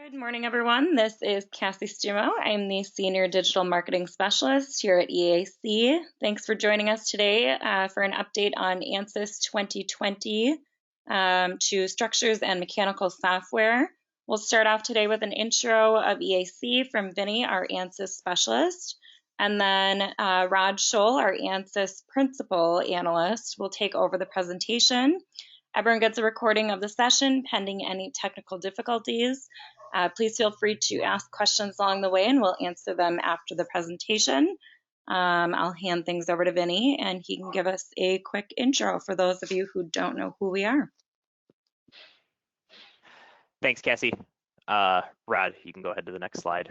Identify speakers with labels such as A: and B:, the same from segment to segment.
A: Good morning, everyone. This is Cassie Stumo. I'm the Senior Digital Marketing Specialist here at EAC. Thanks for joining us today for an update on Ansys 2020 to structures and mechanical software. We'll start off today with an intro of EAC from Vinny, our Ansys Specialist. And then Rod Scholl, our Ansys Principal Analyst, will take over the presentation. Everyone gets a recording of the session pending any technical difficulties. Please feel free to ask questions along the way and we'll answer them after the presentation. I'll hand things over to Vinny and he can give us a quick intro for those of you who don't know who we are.
B: Thanks, Cassie. Rod, you can go ahead to the next slide.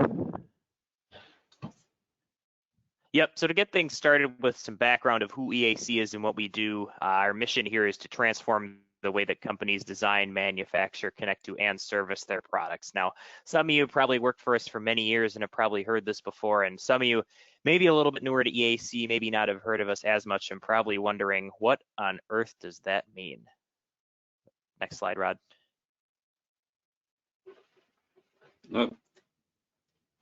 B: Yep, so to get things started with some background of who EAC is and what we do, our mission here is to transform the way that companies design, manufacture, connect to, and service their products. Now, some of you probably worked for us for many years and have probably heard this before, and some of you maybe a little bit newer to EAC, maybe not have heard of us as much and probably wondering, what on earth does that mean? Next slide, Rod.
C: Nope,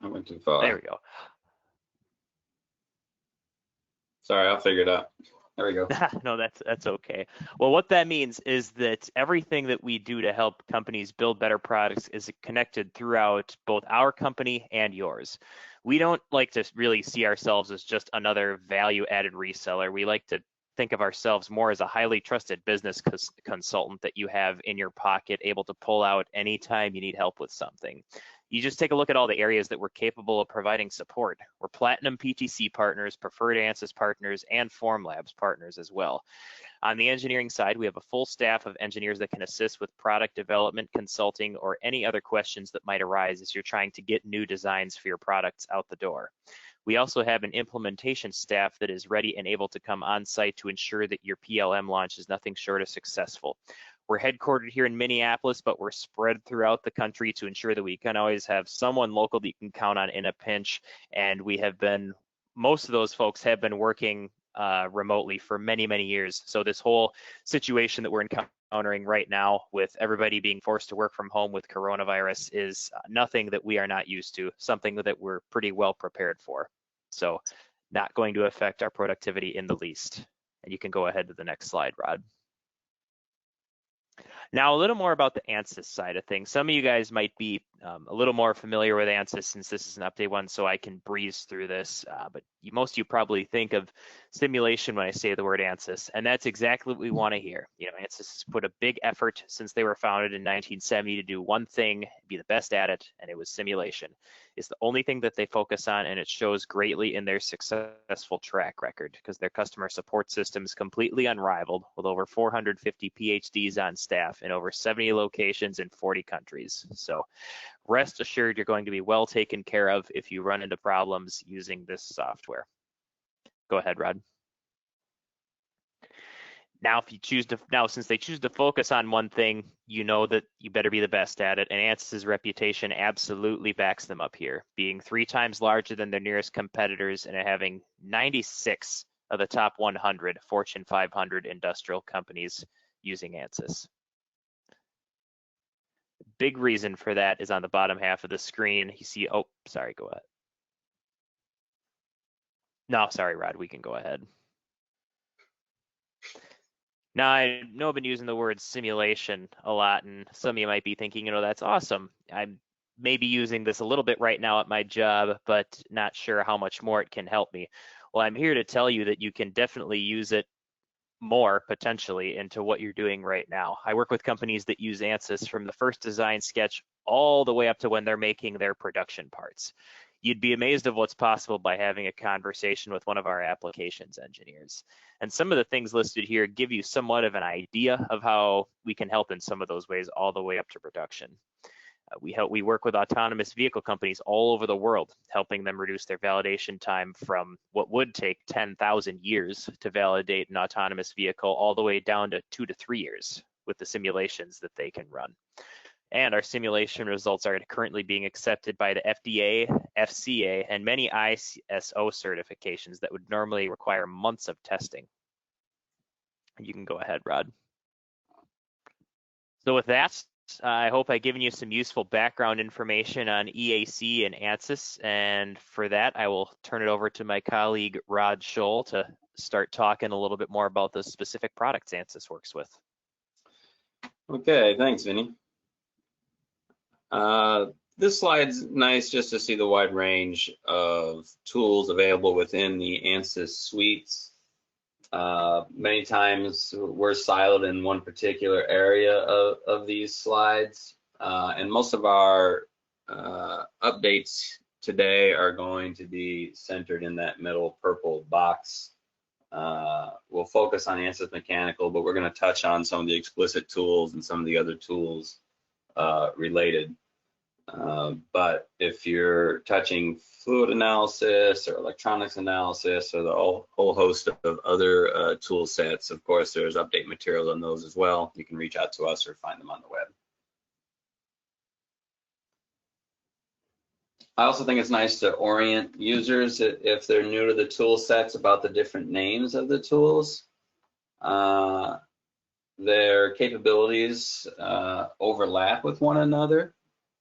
C: I went too far.
B: There we go.
C: Sorry, I'll figure it out. There we go.
B: No, that's okay. Well, what that means is that everything that we do to help companies build better products is connected throughout both our company and yours. We don't like to really see ourselves as just another value-added reseller. We like to think of ourselves more as a highly trusted business consultant that you have in your pocket, able to pull out anytime you need help with something. You just take a look at all the areas that we're capable of providing support. We're Platinum PTC partners, preferred Ansys partners, and Formlabs partners as well. On the engineering side, we have a full staff of engineers that can assist with product development, consulting, or any other questions that might arise as you're trying to get new designs for your products out the door. We also have an implementation staff that is ready and able to come on site to ensure that your PLM launch is nothing short of successful. We're headquartered here in Minneapolis, but we're spread throughout the country to ensure that we can always have someone local that you can count on in a pinch. And we have been, most of those folks have been working remotely for many, many years. So this whole situation that we're encountering right now with everybody being forced to work from home with coronavirus is nothing that we are not used to, something that we're pretty well prepared for. So not going to affect our productivity in the least. And you can go ahead to the next slide, Rod. Now, a little more about the Ansys side of things. Some of you guys might be a little more familiar with Ansys since this is an update one, so I can breeze through this. But most of you probably think of simulation when I say the word Ansys, and that's exactly what we want to hear. You know, Ansys has put a big effort since they were founded in 1970 to do one thing, be the best at it, and it was simulation. It's the only thing that they focus on, and it shows greatly in their successful track record because their customer support system is completely unrivaled with over 450 PhDs on staff in over 70 locations in 40 countries. So rest assured you're going to be well taken care of if you run into problems using this software. Go ahead, Rod. Now, if you choose to, since they choose to focus on one thing, you know that you better be the best at it. And Ansys' reputation absolutely backs them up here, being 3 times larger than their nearest competitors and having 96 of the top 100 Fortune 500 industrial companies using Ansys. Big reason for that is on the bottom half of the screen. You see, oh, sorry, go ahead. No, sorry, Rod, we can go ahead. Now, I know I've been using the word simulation a lot, and some of you might be thinking, you know, that's awesome. I'm maybe using this a little bit right now at my job, but not sure how much more it can help me. Well, I'm here to tell you that you can definitely use it more potentially into what you're doing right now. I work with companies that use Ansys from the first design sketch all the way up to when they're making their production parts. You'd be amazed of what's possible by having a conversation with one of our applications engineers. And some of the things listed here give you somewhat of an idea of how we can help in some of those ways all the way up to production. We work with autonomous vehicle companies all over the world, helping them reduce their validation time from what would take 10,000 years to validate an autonomous vehicle all the way down to 2 to 3 years with the simulations that they can run. And our simulation results are currently being accepted by the FDA, FCA, and many ISO certifications that would normally require months of testing. You can go ahead, Rod. So with that, I hope I've given you some useful background information on EAC and Ansys, and for that, I will turn it over to my colleague Rod Scholl to start talking a little bit more about the specific products Ansys works with.
C: Okay, thanks, Vinny. This slide's nice just to see the wide range of tools available within the Ansys suites. Many times we're siloed in one particular area of these slides, and most of our updates today are going to be centered in that middle purple box. We'll focus on Ansys Mechanical, but we're going to touch on some of the explicit tools and some of the other tools related. But if you're touching fluid analysis or electronics analysis or the whole host of other tool sets, of course, there's update material on those as well. You can reach out to us or find them on the web. I also think it's nice to orient users if they're new to the tool sets about the different names of the tools. Their capabilities overlap with one another.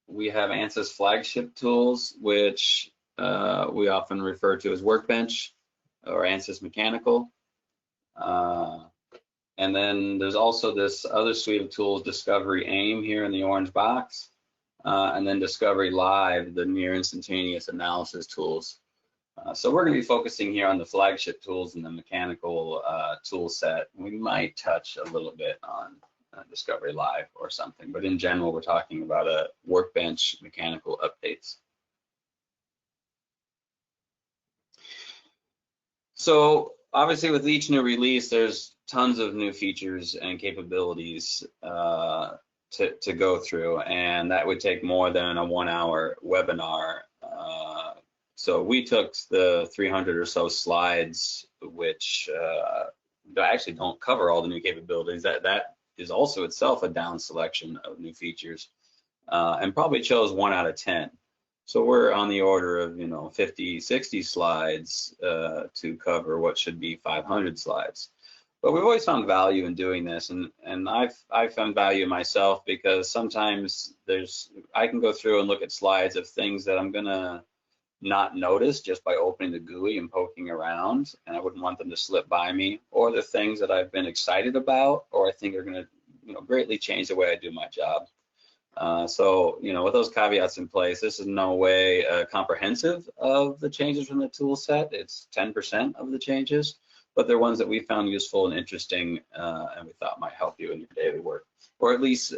C: We have Ansys flagship tools, which we often refer to as Workbench or Ansys Mechanical. And then there's also this other suite of tools, Discovery AIM here in the orange box, and then Discovery Live, the near instantaneous analysis tools. So we're going to be focusing here on the flagship tools and the mechanical tool set. We might touch a little bit on Discovery Live or something, but in general, we're talking about a Workbench mechanical updates. So obviously with each new release, there's tons of new features and capabilities to go through, and that would take more than a 1-hour webinar. So we took the 300 or so slides, which actually don't cover all the new capabilities. That is also itself a down selection of new features, and probably chose 1 out of 10. So we're on the order of 50, 60 slides to cover what should be 500 slides. But we've always found value in doing this, and I've found value myself because sometimes I can go through and look at slides of things that I'm gonna not notice just by opening the GUI and poking around, and I wouldn't want them to slip by me, or the things that I've been excited about or I think are going to greatly change the way I do my job. So with those caveats in place, this is no way comprehensive of the changes from the tool set. It's 10% of the changes, but they're ones that we found useful and interesting, and we thought might help you in your daily work, or at least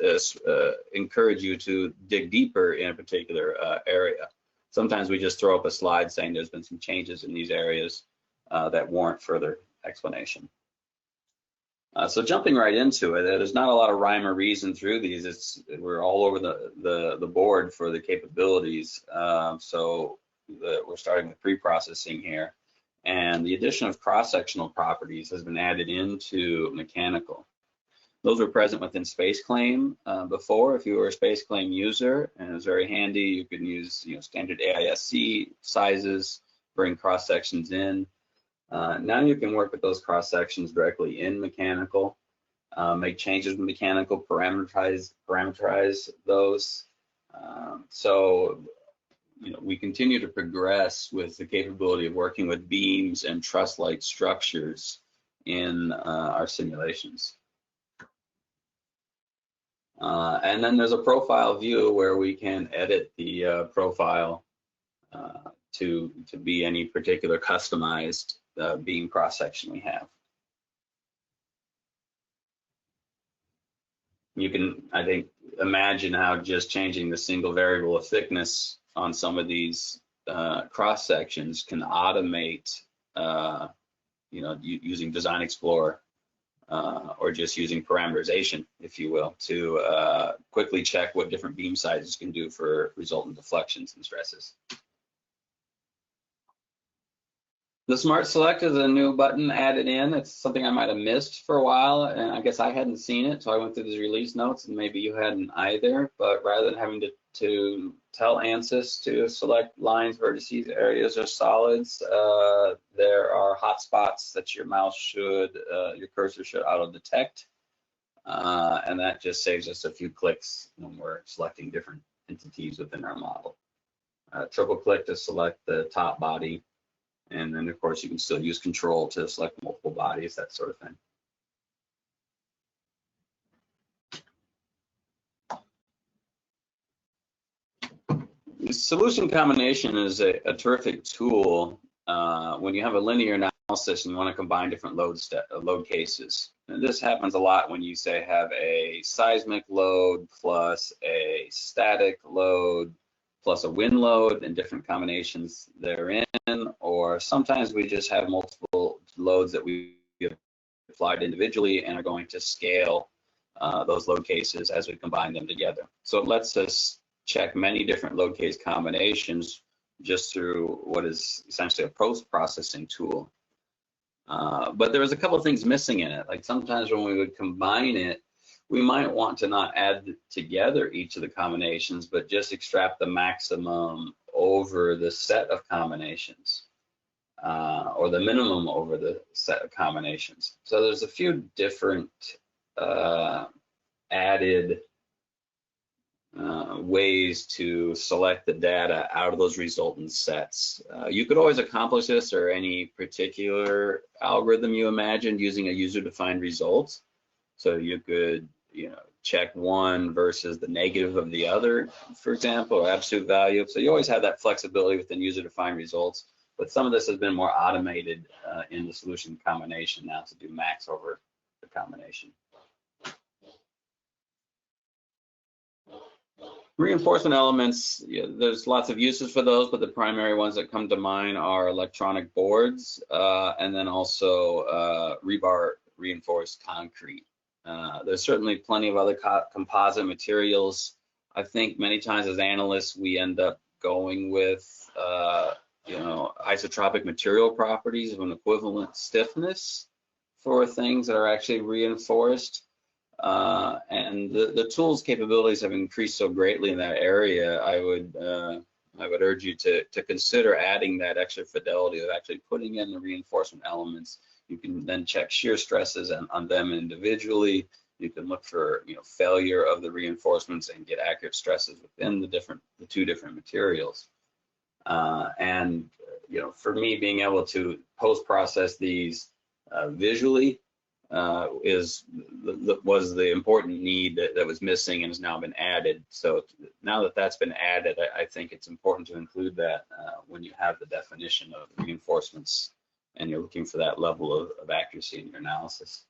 C: encourage you to dig deeper in a particular area. Sometimes we just throw up a slide saying there's been some changes in these areas that warrant further explanation. So jumping right into it, there's not a lot of rhyme or reason through these. We're all over the board for the capabilities. So we're starting with pre-processing here. And the addition of cross-sectional properties has been added into mechanical. Those were present within SpaceClaim before. If you were a SpaceClaim user, and it was very handy, you could use standard AISC sizes, bring cross sections in. Now you can work with those cross sections directly in mechanical, make changes in mechanical, parameterize those. So we continue to progress with the capability of working with beams and truss-like structures in our simulations. And then there's a profile view where we can edit the profile to be any particular customized beam cross-section we have. You can, I think, imagine how just changing the single variable of thickness on some of these cross-sections can automate, using Design Explorer. Or just using parameterization, if you will, to quickly check what different beam sizes can do for resultant deflections and stresses. The Smart Select is a new button added in. It's something I might have missed for a while, and I guess I hadn't seen it, so I went through the release notes, and maybe you hadn't either. But rather than having to tell Ansys to select lines, vertices, areas, or solids, there are hotspots that your cursor should auto-detect. and that just saves us a few clicks when we're selecting different entities within our model. Triple click to select the top body, and then of course you can still use control to select multiple bodies, that sort of thing. Solution combination is a terrific tool when you have a linear analysis and you want to combine different load cases. And this happens a lot when you say have a seismic load plus a static load plus a wind load and different combinations therein, or sometimes we just have multiple loads that we have applied individually and are going to scale those load cases as we combine them together. So it lets us check many different load case combinations just through what is essentially a post-processing tool. But there was a couple of things missing in it. Like sometimes when we would combine it, we might want to not add together each of the combinations, but just extract the maximum over the set of combinations, or the minimum over the set of combinations. So there's a few different added ways to select the data out of those resultant sets. You could always accomplish this, or any particular algorithm you imagined, using a user-defined result. So you could, check one versus the negative of the other, for example, or absolute value. So you always have that flexibility within user-defined results. But some of this has been more automated in the solution combination now to do max over the combination. Reinforcement elements, there's lots of uses for those, but the primary ones that come to mind are electronic boards, and then also rebar reinforced concrete. There's certainly plenty of other composite materials. I think many times as analysts, we end up going with, isotropic material properties of an equivalent stiffness for things that are actually reinforced. And the tools capabilities have increased so greatly in that area. I would urge you to consider adding that extra fidelity of actually putting in the reinforcement elements. You can then check shear stresses on them individually. You can look for failure of the reinforcements and get accurate stresses within the two different materials. And for me, being able to post-process these visually was the important need that was missing and has now been added. So now that that's been added, I think it's important to include that when you have the definition of reinforcements and you're looking for that level of accuracy in your analysis.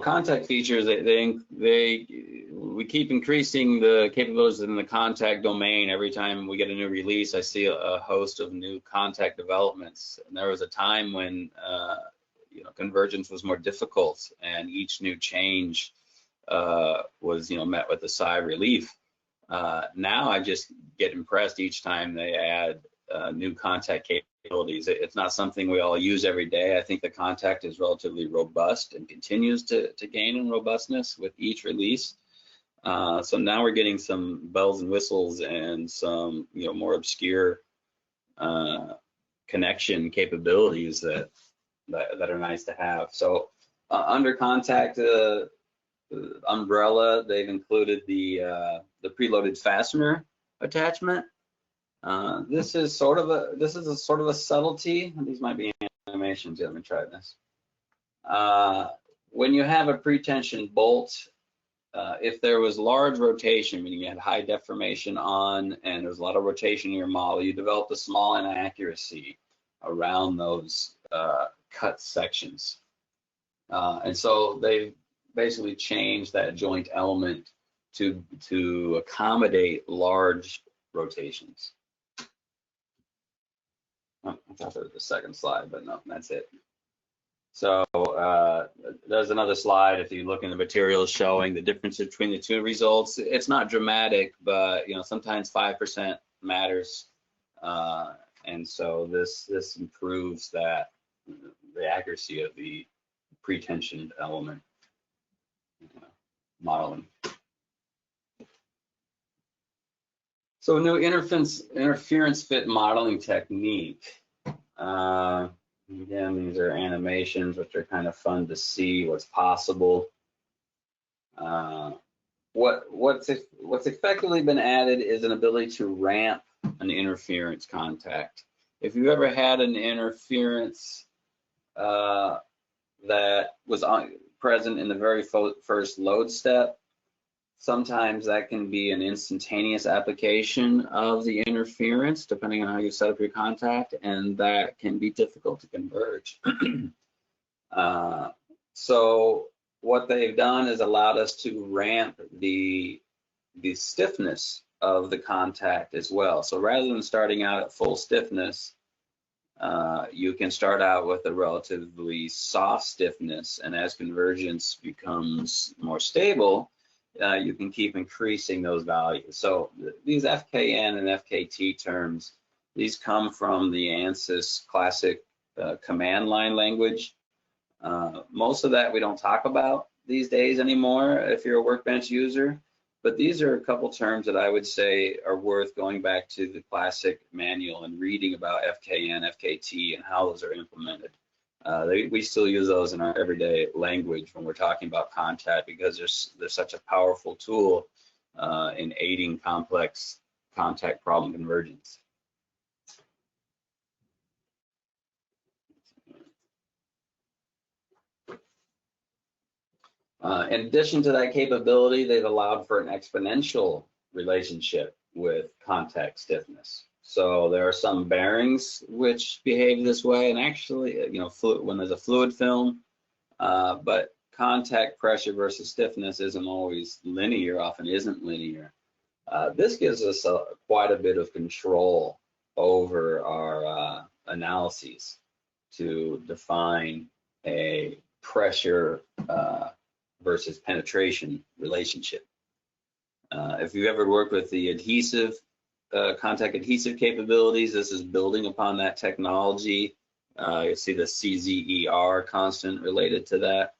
C: Contact features, we keep increasing the capabilities in the contact domain. Every time we get a new release, I see a host of new contact developments. And there was a time when convergence was more difficult, and each new change was met with a sigh of relief. Now I just get impressed each time they add new contact capabilities. It's not something we all use every day. I think the contact is relatively robust and continues to gain in robustness with each release. So now we're getting some bells and whistles and some more obscure connection capabilities that are nice to have. So under contact umbrella, they've included the preloaded fastener attachment. This is sort of a subtlety. These might be animations. Let me try this. When you have a pretension bolt, if there was large rotation, meaning you had high deformation on and there was a lot of rotation in your model, you developed a small inaccuracy around those cut sections. And so they basically changed that joint element to accommodate large rotations. Oh, I thought that was the second slide, but no, that's it. So there's another slide. If you look in the materials showing the difference between the two results, it's not dramatic, but sometimes 5% matters, and so this improves the accuracy of the pretensioned element modeling. So new interference fit modeling technique. Again, these are animations, which are kind of fun to see what's possible. What's effectively been added is an ability to ramp an interference contact. If you've ever had an interference that was present in the very first load step, sometimes that can be an instantaneous application of the interference, depending on how you set up your contact, and that can be difficult to converge. So what they've done is allowed us to ramp the stiffness of the contact as well. So rather than starting out at full stiffness, you can start out with a relatively soft stiffness, and as convergence becomes more stable, you can keep increasing those values. So these FKN and FKT terms, these come from the ANSYS classic command line language. Most of that we don't talk about these days anymore if you're a Workbench user, but these are a couple terms that I would say are worth going back to the classic manual and reading about FKN, FKT, and how those are implemented. We still use those in our everyday language when we're talking about contact, because they're such a powerful tool in aiding complex contact problem convergence. In addition to that capability, they've allowed for an exponential relationship with contact stiffness. So there are some bearings which behave this way, and actually, when there's a fluid film, but contact pressure versus stiffness isn't always linear, often isn't linear. This gives us quite a bit of control over our analyses to define a pressure versus penetration relationship. If you've ever worked with the adhesive, contact adhesive capabilities, this is building upon that technology. You'll see the CZER constant related to that.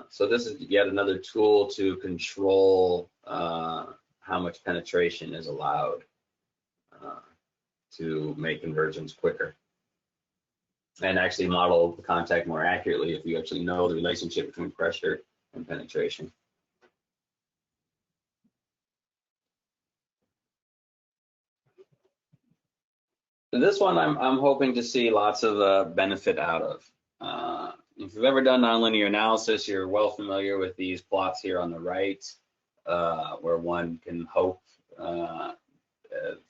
C: So this is yet another tool to control how much penetration is allowed to make convergence quicker, and actually model the contact more accurately if you actually know the relationship between pressure and penetration. This one I'm hoping to see lots of benefit out of. If you've ever done nonlinear analysis, you're well familiar with these plots here on the right, where one can hope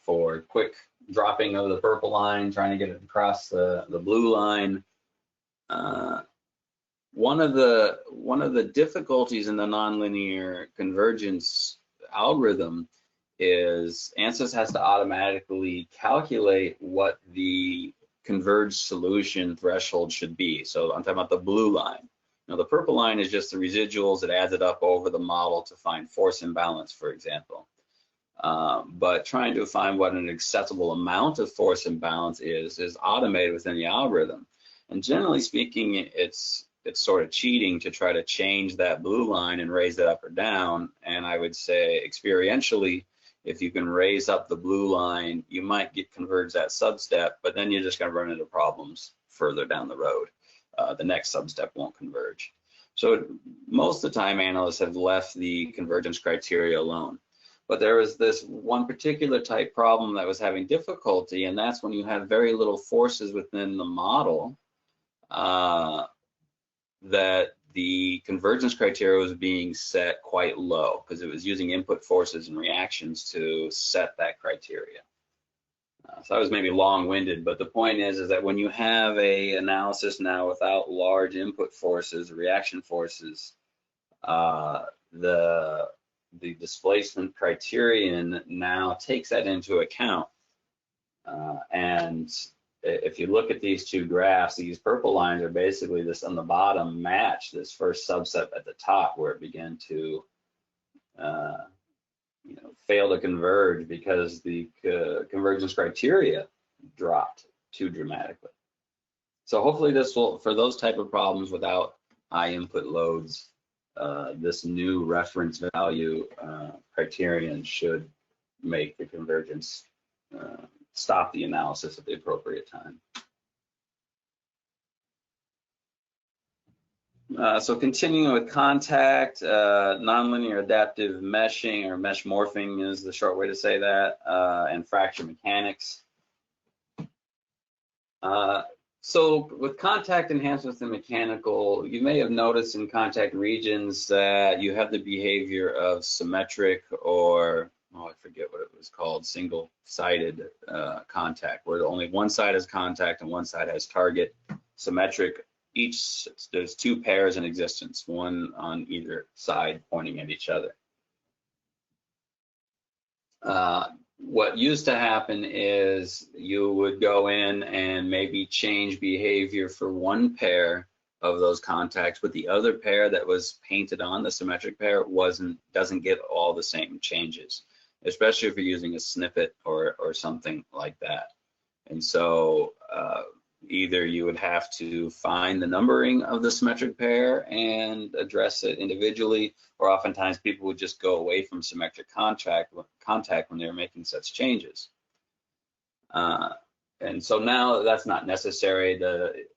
C: for quick dropping of the purple line, trying to get it across the blue line. One of the difficulties in the nonlinear convergence algorithm is ANSYS has to automatically calculate what the converged solution threshold should be. So I'm talking about the blue line. Now the purple line is just the residuals. It adds it up over the model to find force imbalance, for example. But trying to find what an acceptable amount of force imbalance is automated within the algorithm. And generally speaking, it's sort of cheating to try to change that blue line and raise it up or down. And I would say experientially, if you can raise up the blue line, you might get converged that substep, but then you're just going to run into problems further down the road. The next substep won't converge. So most of the time, analysts have left the convergence criteria alone. But there was this one particular type problem that was having difficulty, and that's when you have very little forces within the model, that the convergence criteria was being set quite low because it was using input forces and reactions to set that criteria. So I was maybe long-winded, but the point is that when you have a analysis now without large input forces, reaction forces, the displacement criterion now takes that into account. And if you look at these two graphs, these purple lines are basically this on the bottom match this first subset at the top where it began to fail to converge because the convergence criteria dropped too dramatically. So hopefully this will, for those type of problems without high input loads, this new reference value criterion should make the convergence stop the analysis at the appropriate time. So continuing with contact, nonlinear adaptive meshing, or mesh morphing is the short way to say that, and fracture mechanics. So with contact enhancements in mechanical, you may have noticed in contact regions that you have the behavior of symmetric, or, oh, I forget what it was called, single-sided contact, where only one side has contact and one side has target. Symmetric, there's two pairs in existence, one on either side pointing at each other. What used to happen is you would go in and maybe change behavior for one pair of those contacts, but the other pair that was painted on, the symmetric pair, doesn't get all the same changes, especially if you're using a snippet or something like that. And so either you would have to find the numbering of the symmetric pair and address it individually, or oftentimes people would just go away from symmetric contact when they're making such changes. And so now that's not necessary.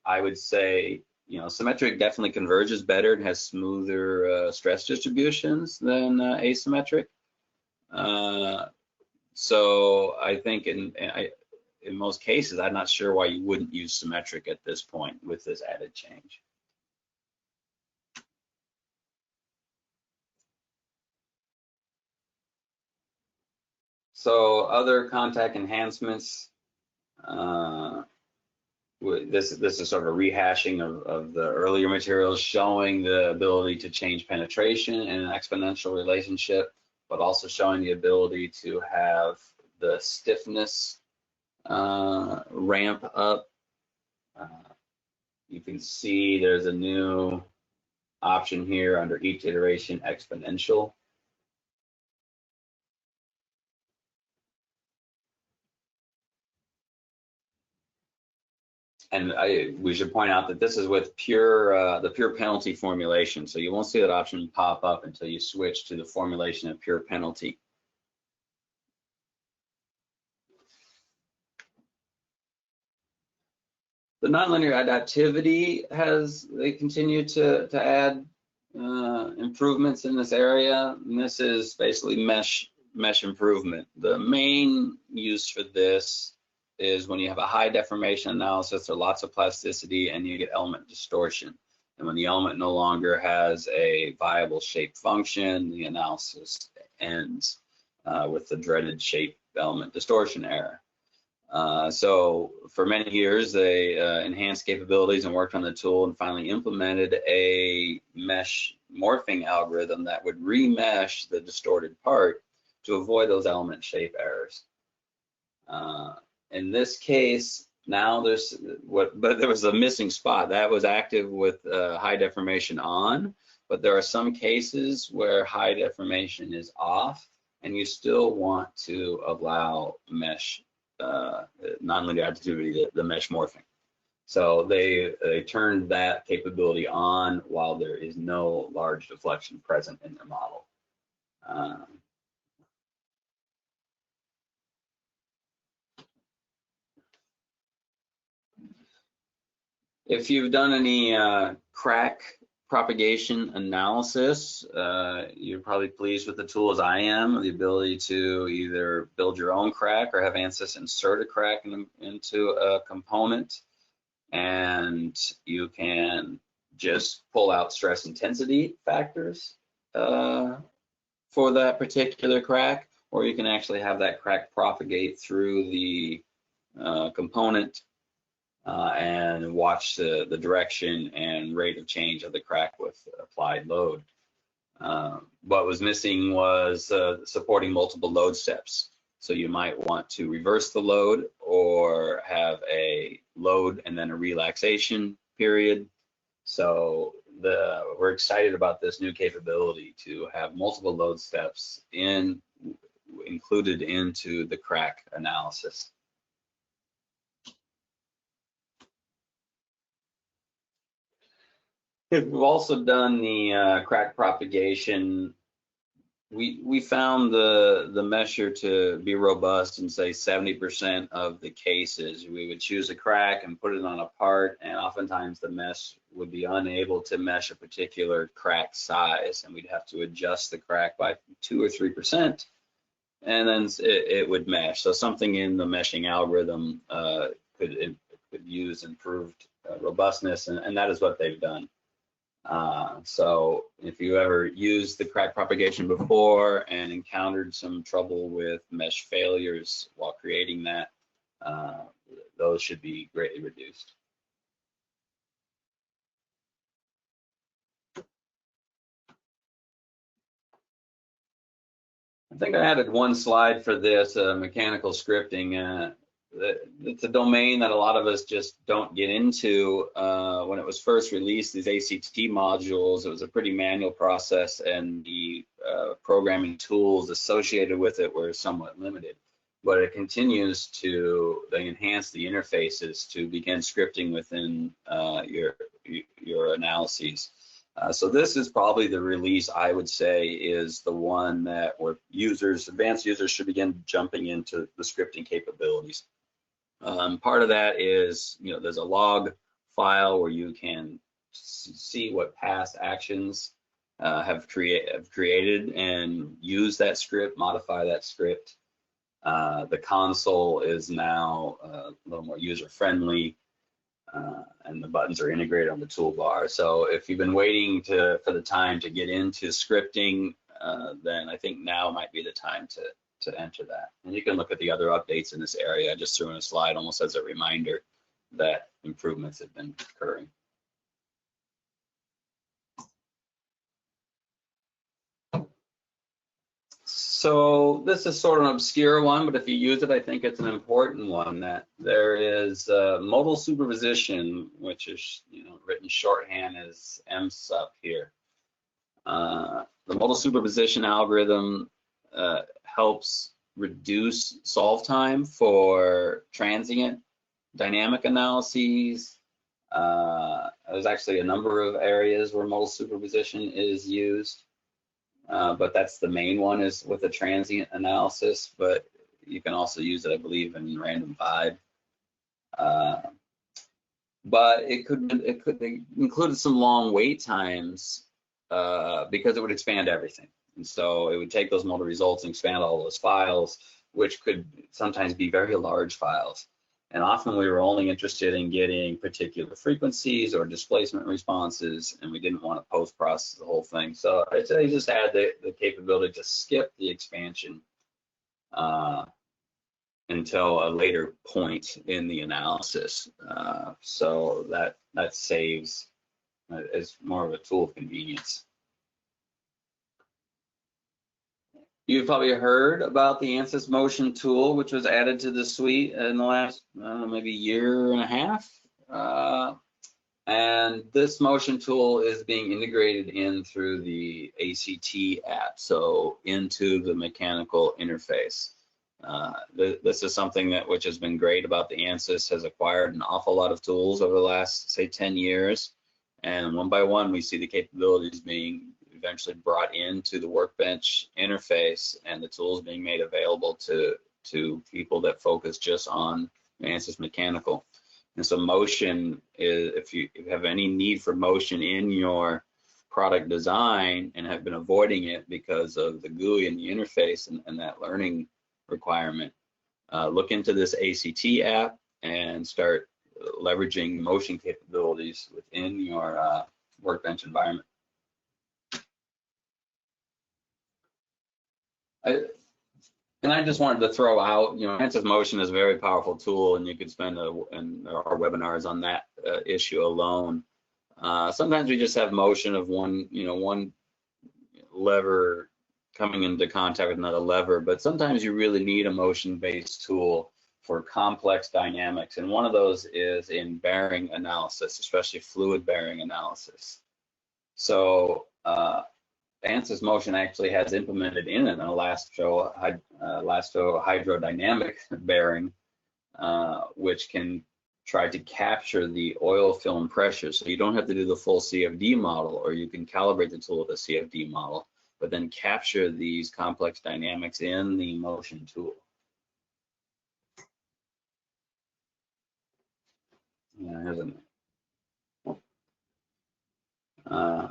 C: I would say, symmetric definitely converges better and has smoother stress distributions than asymmetric. So I think in most cases, I'm not sure why you wouldn't use symmetric at this point with this added change. So other contact enhancements, this is sort of a rehashing of the earlier materials, showing the ability to change penetration in an exponential relationship, but also showing the ability to have the stiffness ramp up. You can see there's a new option here under each iteration, exponential. And we should point out that this is with the pure penalty formulation. So you won't see that option pop up until you switch to the formulation of pure penalty. The nonlinear adaptivity they continue to add improvements in this area. And this is basically mesh improvement. The main use for this is when you have a high deformation analysis or lots of plasticity and you get element distortion. And when the element no longer has a viable shape function, the analysis ends with the dreaded shape element distortion error. So for many years, they enhanced capabilities and worked on the tool and finally implemented a mesh morphing algorithm that would remesh the distorted part to avoid those element shape errors. In this case, now but there was a missing spot that was active with high deformation on, but there are some cases where high deformation is off and you still want to allow mesh nonlinear adaptivity, the mesh morphing. So they turned that capability on while there is no large deflection present in their model. If you've done any crack propagation analysis, you're probably pleased with the tool as I am, the ability to either build your own crack or have Ansys insert a crack into a component, and you can just pull out stress intensity factors for that particular crack, or you can actually have that crack propagate through the component and watch the direction and rate of change of the crack with applied load. What was missing was supporting multiple load steps. So you might want to reverse the load or have a load and then a relaxation period. So we're excited about this new capability to have multiple load steps included into the crack analysis. We've also done the crack propagation we found the mesher to be robust in say 70% of the cases. We would choose a crack and put it on a part, and oftentimes the mesh would be unable to mesh a particular crack size, and we'd have to adjust the crack by 2 or 3%, and then it would mesh. So something in the meshing algorithm could use improved robustness, and that is what they've done. So if you ever used the crack propagation before and encountered some trouble with mesh failures while creating that, those should be greatly reduced. I think I added one slide for this, mechanical scripting. It's a domain that a lot of us just don't get into. When it was first released, these ACT modules, it was a pretty manual process, and the programming tools associated with it were somewhat limited. But it continues to enhance the interfaces to begin scripting within your analyses. So this is probably the release I would say is the one that where advanced users should begin jumping into the scripting capabilities. Part of that is, there's a log file where you can see what past actions have created and use that script, modify that script. The console is now a little more user-friendly, and the buttons are integrated on the toolbar. So if you've been waiting for the time to get into scripting, then I think now might be the time to enter that. And you can look at the other updates in this area. I just threw in a slide almost as a reminder that improvements have been occurring. So this is sort of an obscure one, but if you use it, I think it's an important one. That there is modal superposition, which is written shorthand as MSUP here. The modal superposition algorithm helps reduce solve time for transient dynamic analyses. There's actually a number of areas where modal superposition is used, but that's the main one is with the transient analysis, but you can also use it, I believe, in random vibe. But it included some long wait times because it would expand everything. And so it would take those modal results and expand all those files, which could sometimes be very large files. And often we were only interested in getting particular frequencies or displacement responses, and we didn't want to post-process the whole thing. So I'd say just add the capability to skip the expansion until a later point in the analysis. So that saves as more of a tool of convenience. You've probably heard about the Ansys Motion tool, which was added to the suite in the last maybe year and a half. And this motion tool is being integrated in through the ACT app, so into the mechanical interface. This is something which has been great about the Ansys, has acquired an awful lot of tools over the last, say, 10 years. And one by one, we see the capabilities being eventually brought into the Workbench interface, and the tools being made available to people that focus just on Ansys Mechanical. And so motion is, if you have any need for motion in your product design and have been avoiding it because of the GUI and the interface and that learning requirement, look into this ACT app and start leveraging motion capabilities within your Workbench environment. I just wanted to throw out, Ansys Motion is a very powerful tool, and you could spend and there are webinars on that issue alone. Sometimes we just have motion of one lever coming into contact with another lever, but sometimes you really need a motion-based tool for complex dynamics, and one of those is in bearing analysis, especially fluid bearing analysis. So Ansys Motion actually has implemented in it an elasto hydrodynamic bearing, which can try to capture the oil film pressure. So you don't have to do the full CFD model, or you can calibrate the tool with a CFD model, but then capture these complex dynamics in the motion tool. Yeah, here's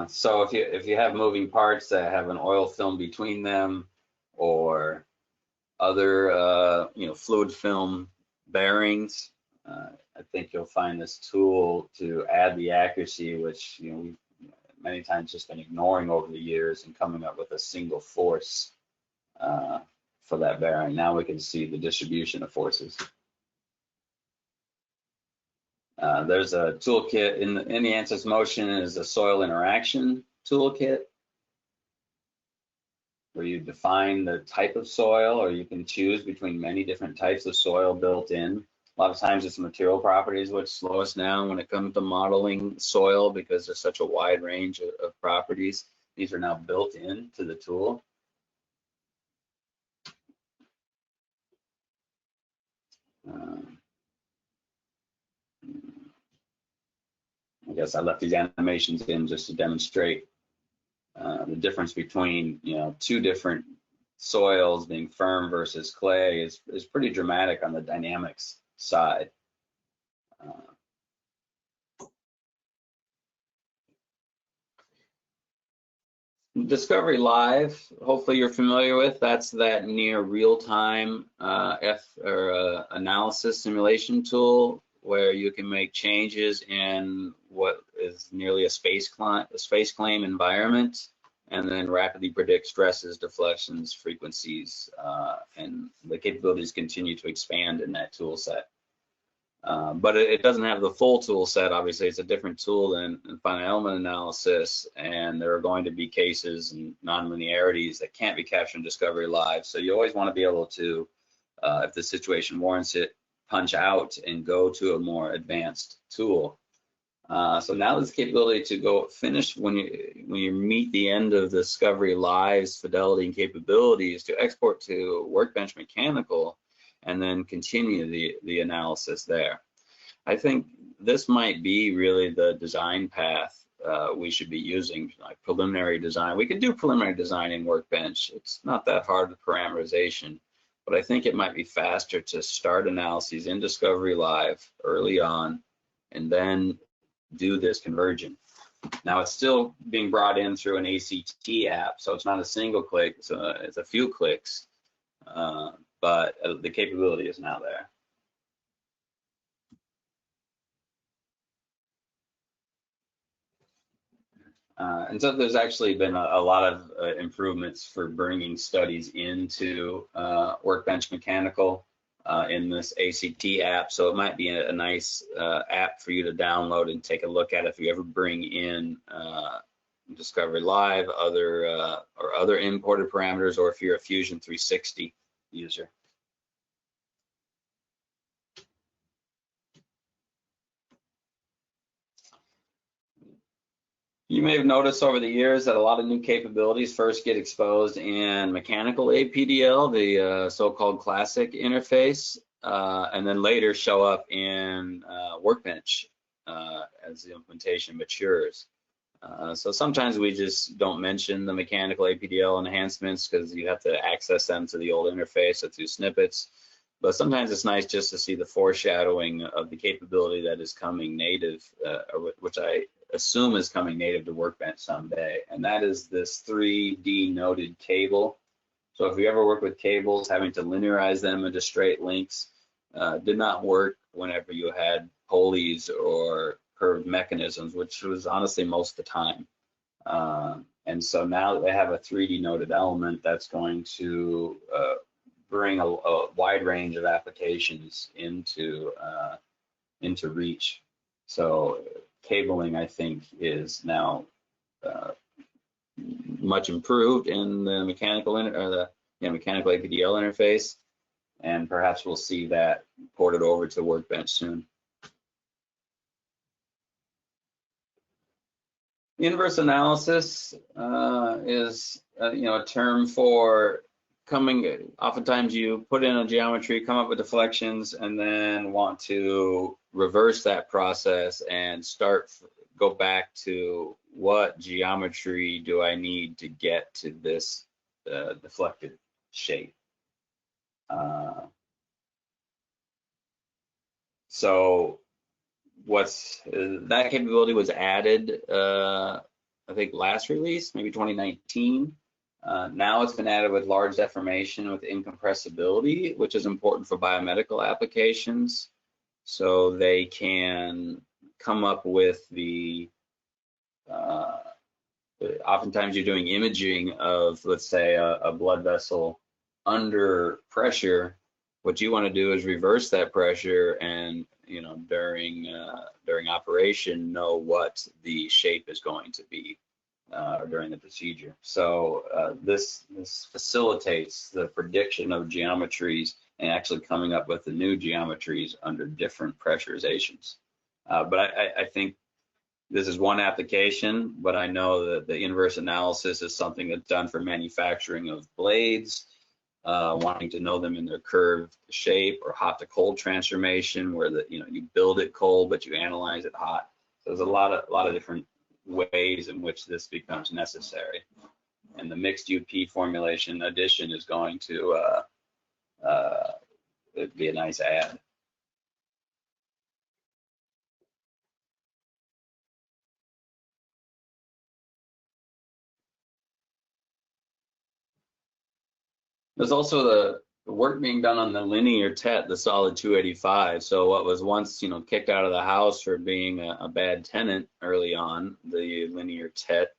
C: so if you have moving parts that have an oil film between them, or other fluid film bearings, I think you'll find this tool to add the accuracy, which we've many times just been ignoring over the years, and coming up with a single force for that bearing. Now we can see the distribution of forces. There's a toolkit in the Ansys Motion is a soil interaction toolkit, where you define the type of soil, or you can choose between many different types of soil built in. A lot of times it's material properties which slow us down when it comes to modeling soil, because there's such a wide range of properties. These are now built into the tool. I guess I left these animations in just to demonstrate the difference between two different soils being firm versus clay is pretty dramatic on the dynamics side. Discovery Live, hopefully you're familiar with. That's that near real-time analysis simulation tool, where you can make changes in what is nearly a space claim environment, and then rapidly predict stresses, deflections, frequencies, and the capabilities continue to expand in that tool set. But it doesn't have the full tool set. Obviously, it's a different tool than finite element analysis, and there are going to be cases and nonlinearities that can't be captured in Discovery Live. So you always want to be able to, if the situation warrants it, punch out and go to a more advanced tool. So now this capability to go finish when you meet the end of Discovery Live's fidelity and capabilities, to export to Workbench Mechanical and then continue the analysis there. I think this might be really the design path we should be using, like preliminary design. We can do preliminary design in Workbench. It's not that hard with parameterization, but I think it might be faster to start analyses in Discovery Live early on, and then do this convergence. Now it's still being brought in through an ACT app, so it's not a single click, so it's a few clicks, but the capability is now there. And so there's actually been a lot of improvements for bringing studies into Workbench Mechanical in this ACT app. So it might be a nice app for you to download and take a look at if you ever bring in Discovery Live, or other imported parameters, or if you're a Fusion 360 user. You may have noticed over the years that a lot of new capabilities first get exposed in mechanical APDL, the so-called classic interface, and then later show up in Workbench as the implementation matures. So sometimes we just don't mention the mechanical APDL enhancements because you have to access them to the old interface or through snippets. But sometimes it's nice just to see the foreshadowing of the capability that is coming native, which I assume is coming native to Workbench someday, and that is this 3D noded cable. So if you ever work with cables, having to linearize them into straight links did not work whenever you had pulleys or curved mechanisms, which was honestly most of the time. And so now that they have a 3D noded element, that's going to bring a wide range of applications into reach. So cabling, I think, is now much improved in the mechanical mechanical APDL interface, and perhaps we'll see that ported over to Workbench soon. Inverse analysis is a term for oftentimes you put in a geometry, come up with deflections, and then want to reverse that process and go back to what geometry do I need to get to this deflected shape. So that capability was added, I think last release, maybe 2019. Now it's been added with large deformation with incompressibility, which is important for biomedical applications. So they can come up with oftentimes you're doing imaging of, let's say, a blood vessel under pressure. What you want to do is reverse that pressure and, during operation, know what the shape is going to be during the procedure. So this facilitates the prediction of geometries and actually coming up with the new geometries under different pressurizations. But I think this is one application, but I know that the inverse analysis is something that's done for manufacturing of blades, wanting to know them in their curved shape, or hot to cold transformation, where you build it cold but you analyze it hot. So there's a lot of different ways in which this becomes necessary, and the mixed UP formulation addition is going to it'd be a nice add. There's also the work being done on the linear TET, the solid 285. So what was once, kicked out of the house for being a bad tenant early on, the linear TET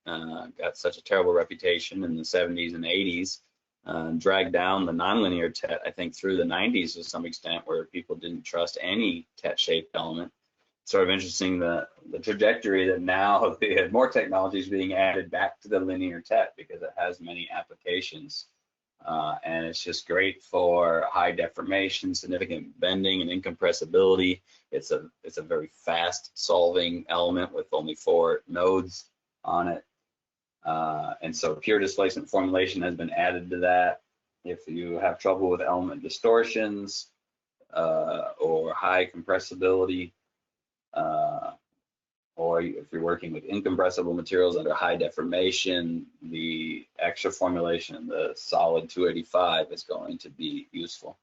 C: got such a terrible reputation in the 70s and 80s, dragged down the nonlinear TET, I think, through the 90s to some extent, where people didn't trust any TET-shaped element. Sort of interesting the trajectory that now they had more technologies being added back to the linear TET because it has many applications. And it's just great for high deformation, significant bending, and incompressibility. It's a very fast solving element with only 4 nodes on it. And so pure displacement formulation has been added to that. If you have trouble with element distortions or high compressibility, or if you're working with incompressible materials under high deformation, the extra formulation, the solid 285, is going to be useful.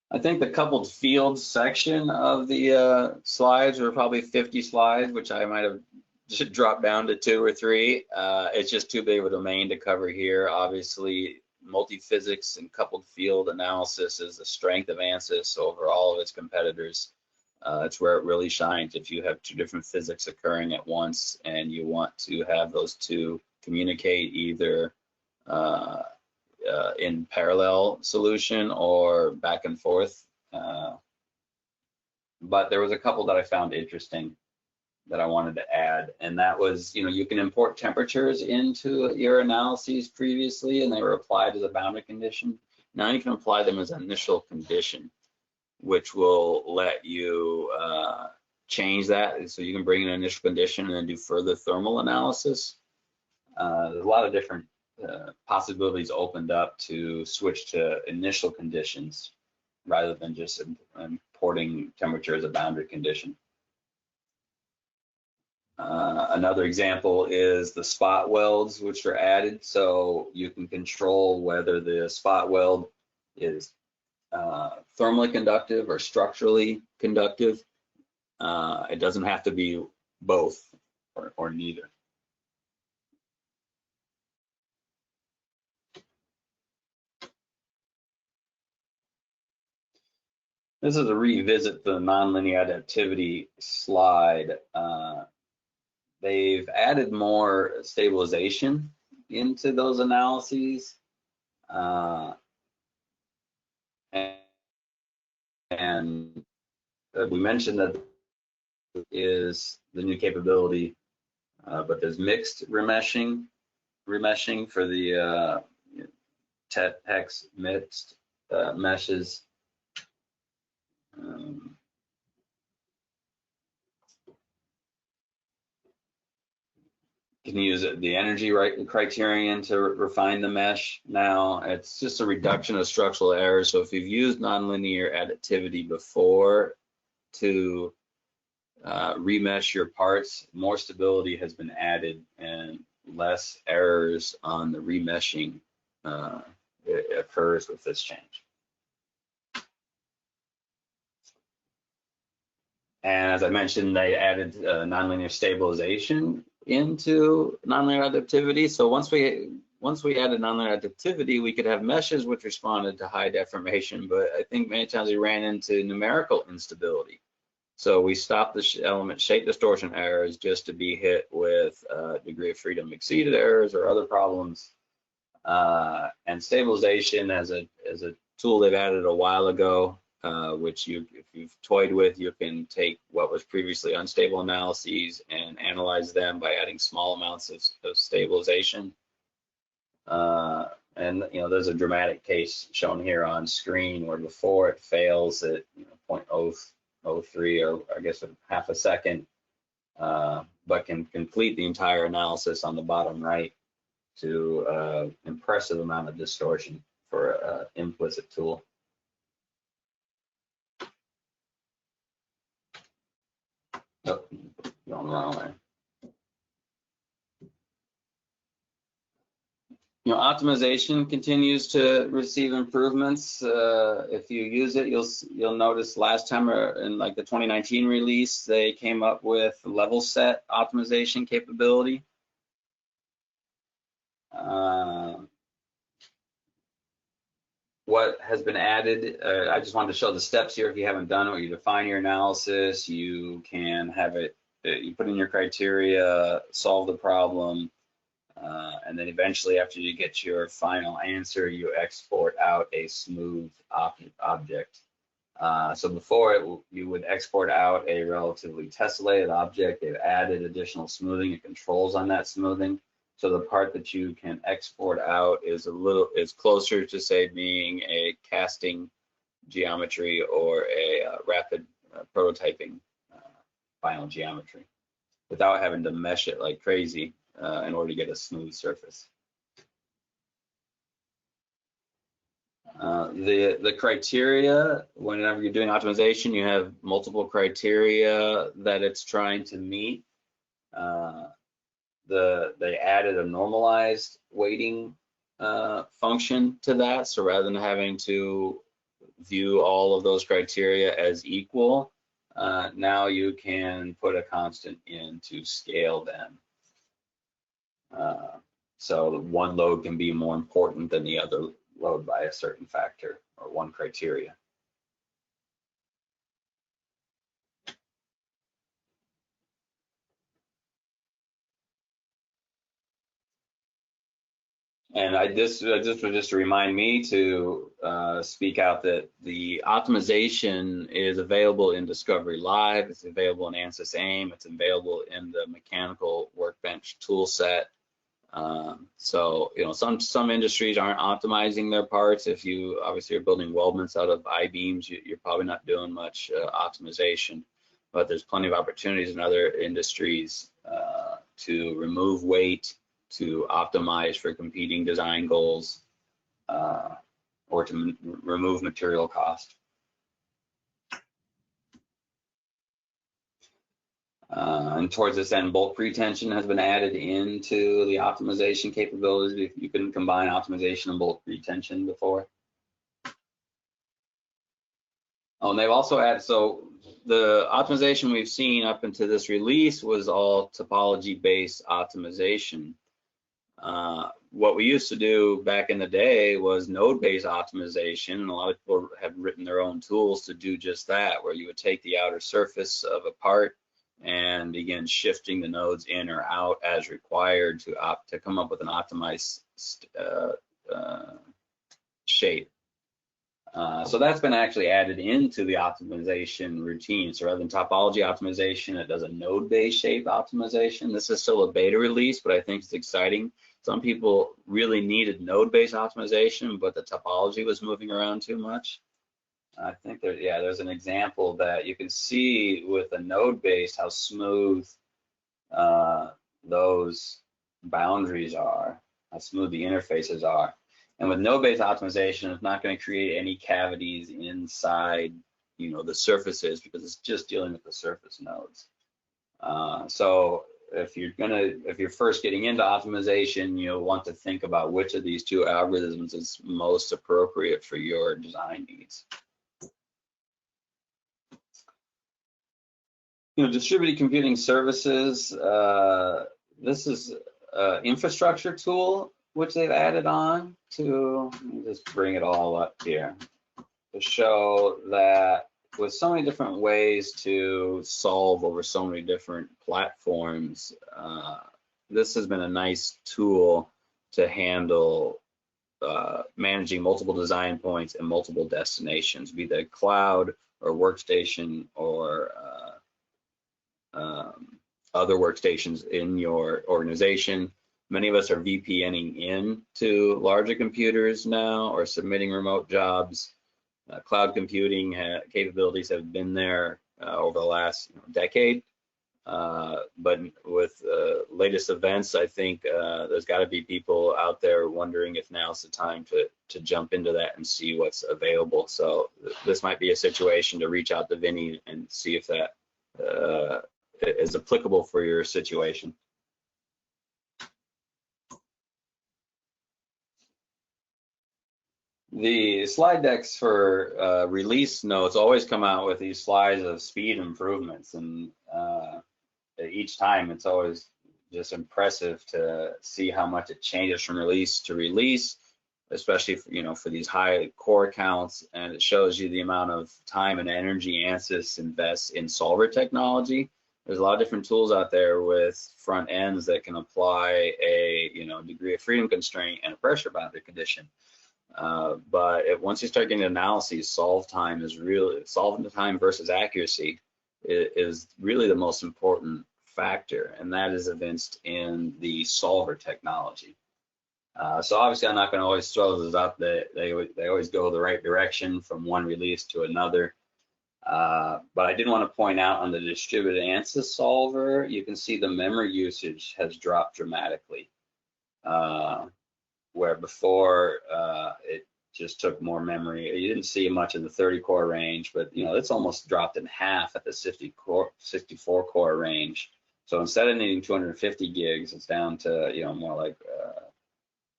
C: I think the coupled fields section of the slides were probably 50 slides, which I might have just dropped down to 2 or 3. It's just too big of a domain to cover here. Obviously, multi-physics and coupled field analysis is the strength of Ansys over all of its competitors. It's where it really shines. If you have 2 different physics occurring at once and you want to have those 2 communicate either in parallel solution or back and forth. But there was a couple that I found interesting that I wanted to add, and that was, you can import temperatures into your analyses previously, and they were applied as a boundary condition. Now you can apply them as an initial condition, which will let you change that. So you can bring in an initial condition and then do further thermal analysis. There's a lot of different possibilities opened up to switch to initial conditions rather than just importing temperature as a boundary condition. Another example is the spot welds, which are added. So you can control whether the spot weld is thermally conductive or structurally conductive. It doesn't have to be both or neither. This is a revisit the nonlinear adaptivity slide. They've added more stabilization into those analyses. And we mentioned that is the new capability, but there's mixed remeshing for the TET hex mixed meshes. can use the energy criterion to refine the mesh. Now it's just a reduction of structural errors. So if you've used nonlinear additivity before to remesh your parts, more stability has been added and less errors on the remeshing occurs with this change. And as I mentioned, they added nonlinear stabilization into nonlinear additivity. So once we added nonlinear additivity, we could have meshes which responded to high deformation, but I think many times we ran into numerical instability. So we stopped the element shape distortion errors just to be hit with degree of freedom exceeded errors or other problems. And stabilization as a tool they've added a while ago, which if you've toyed with, you can take what was previously unstable analyses and analyze them by adding small amounts of stabilization. And there's a dramatic case shown here on screen where before it fails at 0.003 or I guess half a second, but can complete the entire analysis on the bottom right to impressive amount of distortion for an implicit tool. Oh, going the wrong way. Optimization continues to receive improvements. If you use it, you'll notice last time in like the 2019 release, they came up with level set optimization capability. What has been added, I just wanted to show the steps here. If you haven't done it, you define your analysis, you can have it, you put in your criteria, solve the problem, and then eventually after you get your final answer, you export out a smooth object. So before you would export out a relatively tessellated object. They've added additional smoothing and controls on that smoothing. So the part that you can export out is closer to, say, being a casting geometry or a rapid prototyping final geometry without having to mesh it like crazy in order to get a smooth surface. The criteria, whenever you're doing optimization, you have multiple criteria that it's trying to meet. They added a normalized weighting function to that. So rather than having to view all of those criteria as equal, now you can put a constant in to scale them. So one load can be more important than the other load by a certain factor or one criteria. And this was just to remind me to speak out that the optimization is available in Discovery Live. It's available in Ansys AIM. It's available in the Mechanical Workbench toolset. So some industries aren't optimizing their parts. If you obviously are building weldments out of I-beams, you're probably not doing much optimization. But there's plenty of opportunities in other industries to remove weight, to optimize for competing design goals, or to remove material cost. And towards this end, bulk pretension has been added into the optimization capabilities. You couldn't combine optimization and bulk pretension before. Oh, and they've also added, so the optimization we've seen up into this release was all topology-based optimization. What we used to do back in the day was node-based optimization, and a lot of people have written their own tools to do just that, where you would take the outer surface of a part and begin shifting the nodes in or out as required to come up with an optimized shape. So that's been actually added into the optimization routine. So rather than topology optimization, it does a node-based shape optimization. This is still a beta release, but I think it's exciting. Some people really needed node-based optimization, but the topology was moving around too much. I think there's an example that you can see with a node-based how smooth those boundaries are, how smooth the interfaces are. And with node-based optimization, it's not going to create any cavities inside, you know, the surfaces, because it's just dealing with the surface nodes. So if you're first getting into optimization, you'll want to think about which of these two algorithms is most appropriate for your design needs. You know, distributed computing services, this is an infrastructure tool which they've added on to, let me just bring it all up here, to show that with so many different ways to solve over so many different platforms, this has been a nice tool to handle managing multiple design points and multiple destinations, be they cloud or workstation or other workstations in your organization. Many of us are VPNing in to larger computers now or submitting remote jobs. Cloud computing capabilities have been there over the last decade. But with latest events, I think there's got to be people out there wondering if now's the time to jump into that and see what's available. So this might be a situation to reach out to Vinny and see if that is applicable for your situation. The slide decks for release notes always come out with these slides of speed improvements, and each time it's always just impressive to see how much it changes from release to release, especially for, you know, for these high core counts, and it shows you the amount of time and energy Ansys invests in solver technology. There's a lot of different tools out there with front ends that can apply a, you know, degree of freedom constraint and a pressure boundary condition. But once you start getting analyses, solve time is really, solving the time versus accuracy is really the most important factor, and that is evinced in the solver technology. So obviously I'm not going to always throw those up. They always go the right direction from one release to another. But I did want to point out on the distributed Ansys solver, you can see the memory usage has dropped dramatically. Where before it just took more memory. You didn't see much of the 30 core range, but you know, it's almost dropped in half at the 64 core range. So instead of needing 250 gigs, it's down to, you know, more like,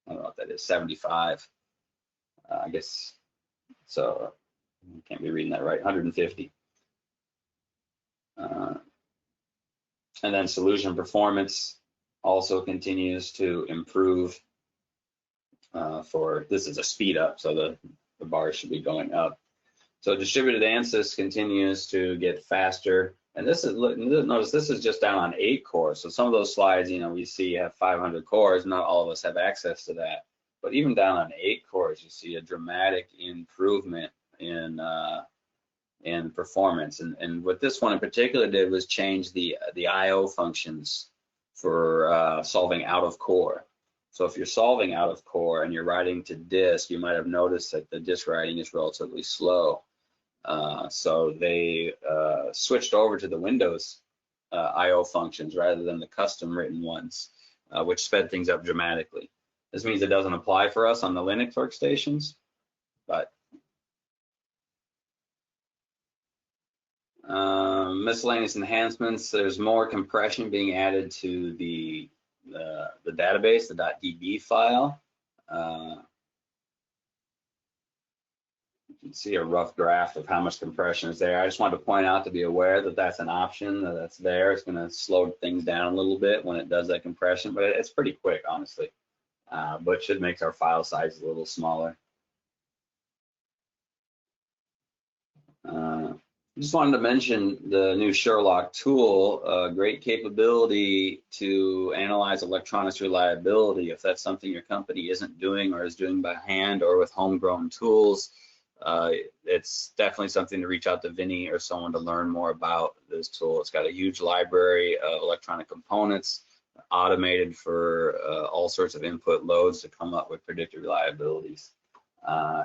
C: I don't know what that is, 75, I guess. So I can't be reading that right, 150. And then solution performance also continues to improve. This is a speed up, so the bar should be going up. So distributed Ansys continues to get faster, and this is, notice this is just down on 8 cores. So some of those slides, you know, we see have 500 cores. Not all of us have access to that, but even down on 8 cores, you see a dramatic improvement in performance. And what this one in particular did was change the I/O functions for solving out of core. So if you're solving out of core and you're writing to disk, you might have noticed that the disk writing is relatively slow. So they switched over to the Windows I/O functions rather than the custom written ones, which sped things up dramatically. This means it doesn't apply for us on the Linux workstations, but miscellaneous enhancements, there's more compression being added to the database, the .db file. You can see a rough graph of how much compression is there. I just wanted to point out to be aware that that's an option that's there. It's going to slow things down a little bit when it does that compression, but it's pretty quick, honestly. But it should make our file size a little smaller. Just wanted to mention the new Sherlock tool, a great capability to analyze electronics reliability. If that's something your company isn't doing or is doing by hand or with homegrown tools, it's definitely something to reach out to Vinny or someone to learn more about this tool. It's got a huge library of electronic components, automated for all sorts of input loads to come up with predicted reliabilities.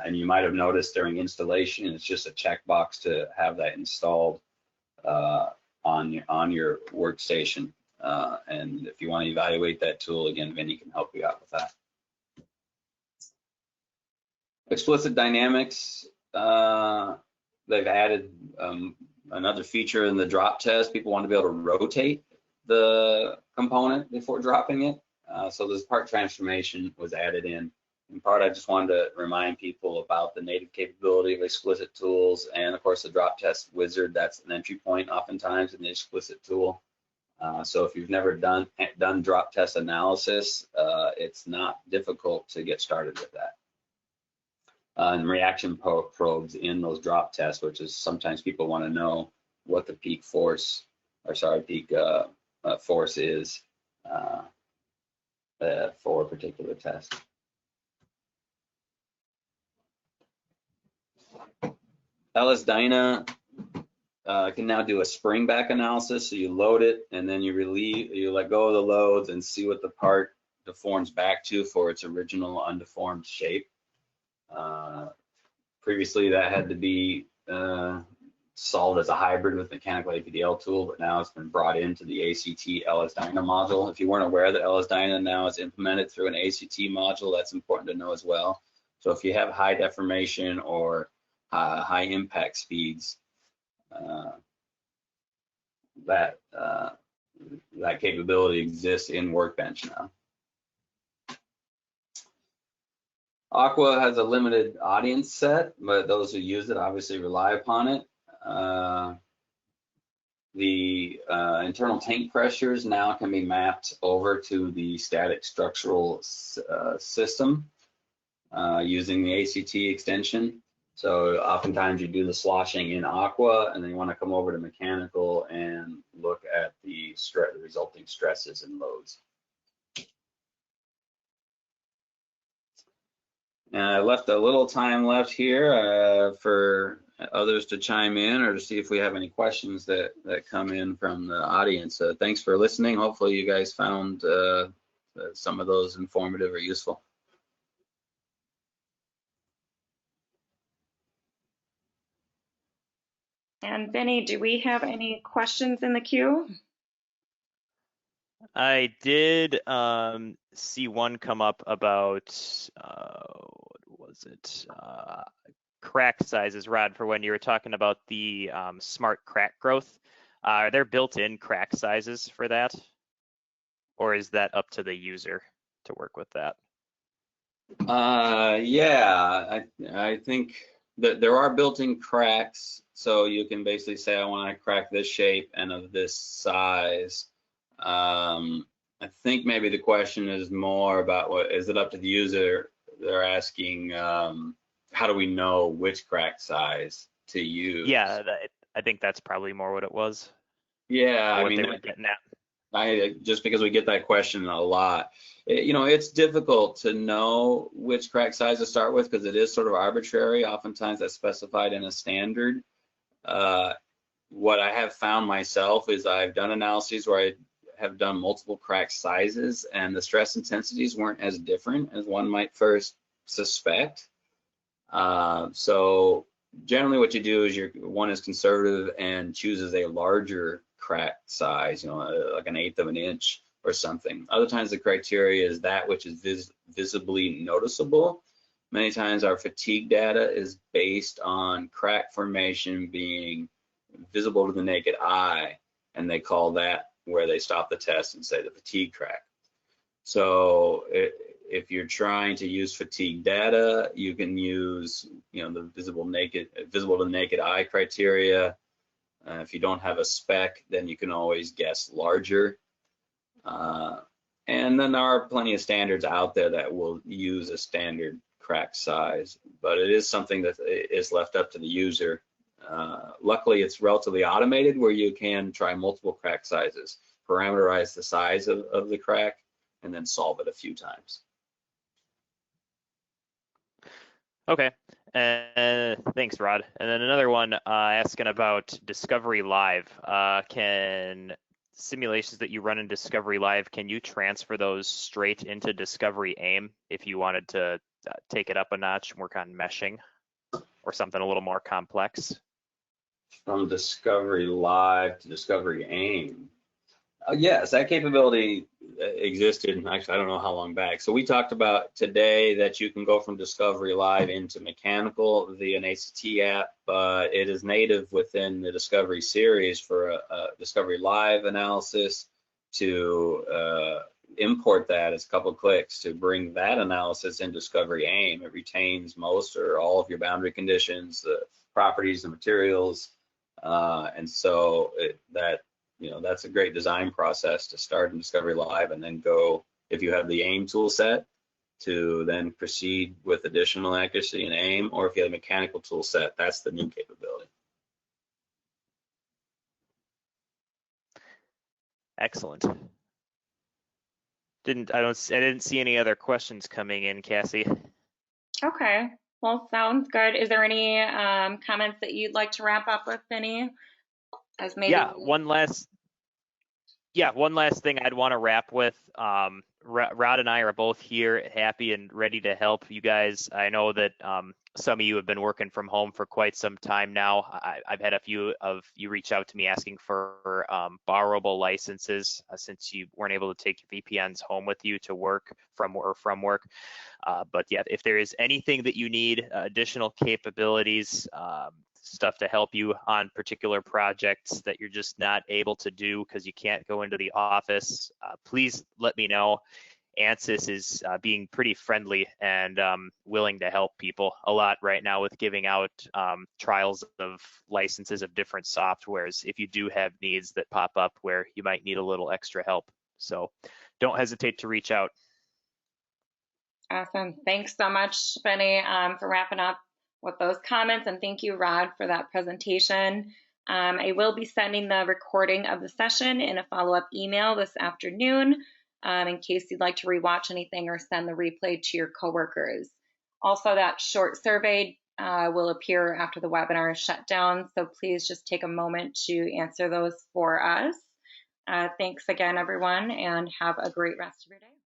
C: And you might have noticed during installation, it's just a checkbox to have that installed on your workstation. And if you want to evaluate that tool, again, Vinny can help you out with that. Explicit dynamics, they've added another feature in the drop test. People want to be able to rotate the component before dropping it. So this part transformation was added in. In part, I just wanted to remind people about the native capability of explicit tools, and of course the drop test wizard. That's an entry point oftentimes in the explicit tool. So if you've never done drop test analysis, it's not difficult to get started with that. And reaction probes in those drop tests, which is sometimes people want to know what the peak force, or sorry, peak force is for a particular test. LS-DYNA can now do a spring back analysis. So you load it and then you let go of the loads and see what the part deforms back to for its original undeformed shape. Previously that had to be solved as a hybrid with mechanical APDL tool, but now it's been brought into the ACT LS-DYNA module. If you weren't aware that LS-DYNA now is implemented through an ACT module, that's important to know as well. So if you have high deformation or high impact speeds, that capability exists in Workbench now. Aqua has a limited audience set, but those who use it obviously rely upon it. The internal tank pressures now can be mapped over to the static structural system using the ACT extension. So oftentimes you do the sloshing in Aqua, and then you want to come over to Mechanical and look at the resulting stresses and loads. And I left a little time left here for others to chime in or to see if we have any questions that come in from the audience. Thanks for listening. Hopefully you guys found some of those informative or useful.
A: And Vinny, do we have any questions in the queue?
B: I did see one come up about, what was it? Crack sizes, Rod, for when you were talking about the smart crack growth. Are there built-in crack sizes for that? Or is that up to the user to work with that?
C: Yeah, I think that there are built-in cracks. So you can basically say, I want to crack this shape and of this size. I think maybe the question is more about what is it up to the user? They're asking, how do we know which crack size to use?
B: Yeah, I think that's probably more what it was.
C: Yeah,
B: I
C: mean,
B: they were getting at.
C: Just because we get that question a lot, it's difficult to know which crack size to start with because it is sort of arbitrary. Oftentimes that's specified in a standard. What I have found myself is I've done analyses where I have done multiple crack sizes and the stress intensities weren't as different as one might first suspect. So generally what you do is one is conservative and chooses a larger crack size, like an 1/8 of an inch or something. Other times the criteria is that which is visibly noticeable. Many times our fatigue data is based on crack formation being visible to the naked eye, and they call that where they stop the test and say the fatigue crack. So if you're trying to use fatigue data, you can use the visible to naked eye criteria. If you don't have a spec, then you can always guess larger. And then there are plenty of standards out there that will use a standard crack size, but it is something that is left up to the user. Luckily, it's relatively automated where you can try multiple crack sizes, parameterize the size of the crack, and then solve it a few times.
B: Okay, thanks, Rod. And then another one asking about Discovery Live. Can simulations that you run in Discovery Live, can you transfer those straight into Discovery AIM if you wanted to take it up a notch and work on meshing or something a little more complex?
C: From Discovery Live to Discovery AIM. Yes, that capability existed. Actually, I don't know how long back. So we talked about today that you can go from Discovery Live into Mechanical via an ACT app, but it is native within the Discovery series for a Discovery Live analysis. To import that, it's a couple clicks to bring that analysis in Discovery AIM. It retains most or all of your boundary conditions, the properties, the materials, and so that's a great design process to start in Discovery Live and then go, if you have the AIM tool set, to then proceed with additional accuracy in AIM, or if you have a mechanical tool set, that's the new capability.
B: Excellent. I didn't see any other questions coming in, Cassie.
A: Okay, well, sounds good. Is there any comments that you'd like to wrap up with, Vinny? As maybe
B: One last thing I'd want to wrap with. Rod and I are both here, happy and ready to help you guys. I know that some of you have been working from home for quite some time now. I've had a few of you reach out to me asking for borrowable licenses since you weren't able to take your VPNs home with you to work from work. But yeah, if there is anything that you need, additional capabilities, stuff to help you on particular projects that you're just not able to do because you can't go into the office, please let me know. Ansys is being pretty friendly and willing to help people a lot right now with giving out trials of licenses of different softwares if you do have needs that pop up where you might need a little extra help. So don't hesitate to reach out.
A: Awesome. Thanks so much, Benny, for wrapping up with those comments, and thank you, Rod, for that presentation. I will be sending the recording of the session in a follow-up email this afternoon in case you'd like to rewatch anything or send the replay to your coworkers. Also, that short survey will appear after the webinar is shut down, so please just take a moment to answer those for us. Thanks again, everyone, and have a great rest of your day.